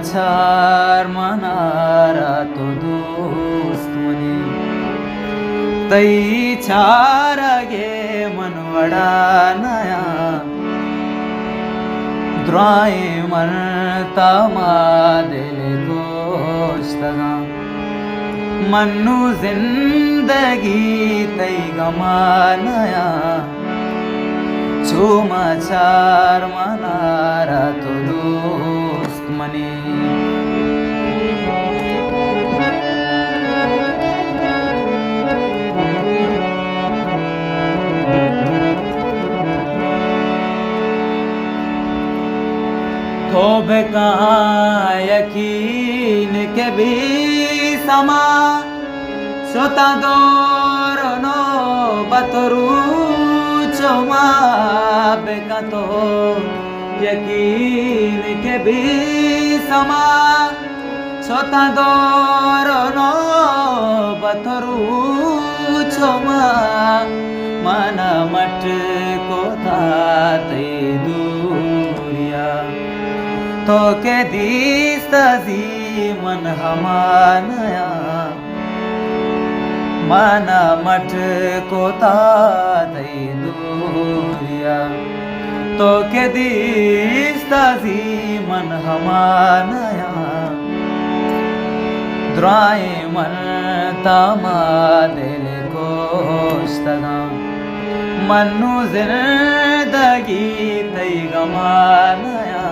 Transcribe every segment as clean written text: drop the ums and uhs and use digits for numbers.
समाचार मनारा तो दोस्त मने तै चारगे मनवडा नया द्राय मरता दिल दोस्तगा मन्नु जिंदगी तै गमानया समाचार मनारा तो दोस्त मने तो कहाँ यकीन के भी समा सोता दोरनो बतरू चोमा बेका तो यकीन के भी समा सोता दोरनो बतरू चोमा मना मट को ताते दूरिया तो के दिसती मन हमानया मना मट को ताते दूरिया तो के दिसती मन हमानया द्राय मन तमा दिल कोस्तगा मनु जिंदगी तै गमानया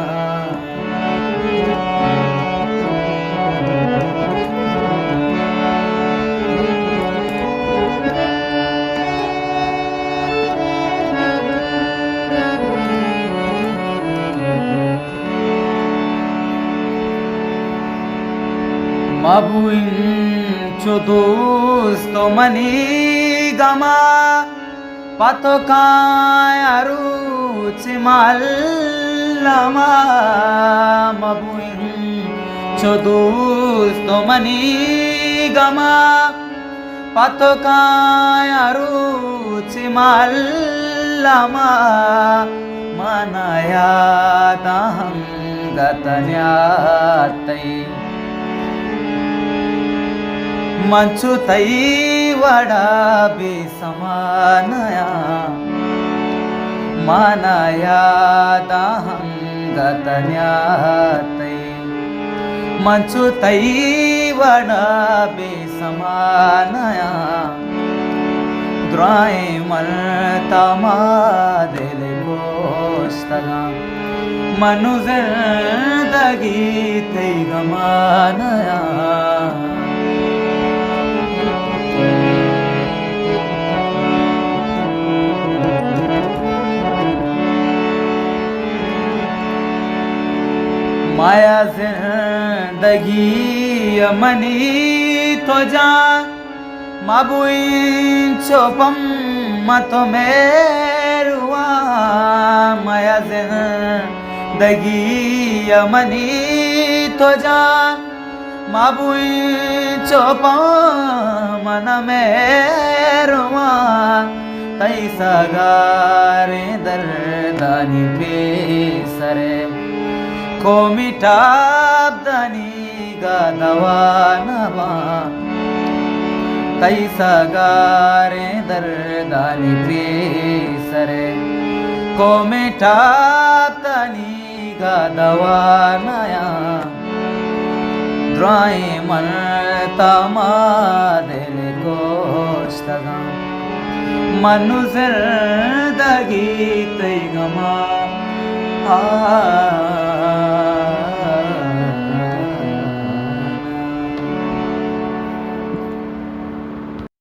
Mabuin dosto mani gama patokai aruci malama Mabuin dosto mani gama patokai aruci malama manaya tahang gatanyatay मंचु तै वडा बेसमानया मानया दाहंगतन्यातै मंचु तै वडा बेसमानया द्राय मरतमा दिल गोस्तगा मनु जिंदगी तै गमानया माया जिंदगी मनी तो जा माबुइन चोपम मतो मेरुआ माया जिंदगी मनी तो जा माबुइन चोपम मन मेरुआ तै सगारे दर्दानी पेसरे को मिटाब्दनी गदवानवा तै सगारे दर्दानी प्रेसरे को मिटाब्दनी गदवानया द्राय मन तमा दिल गोस्तगा मनु जिंदगी तै गमा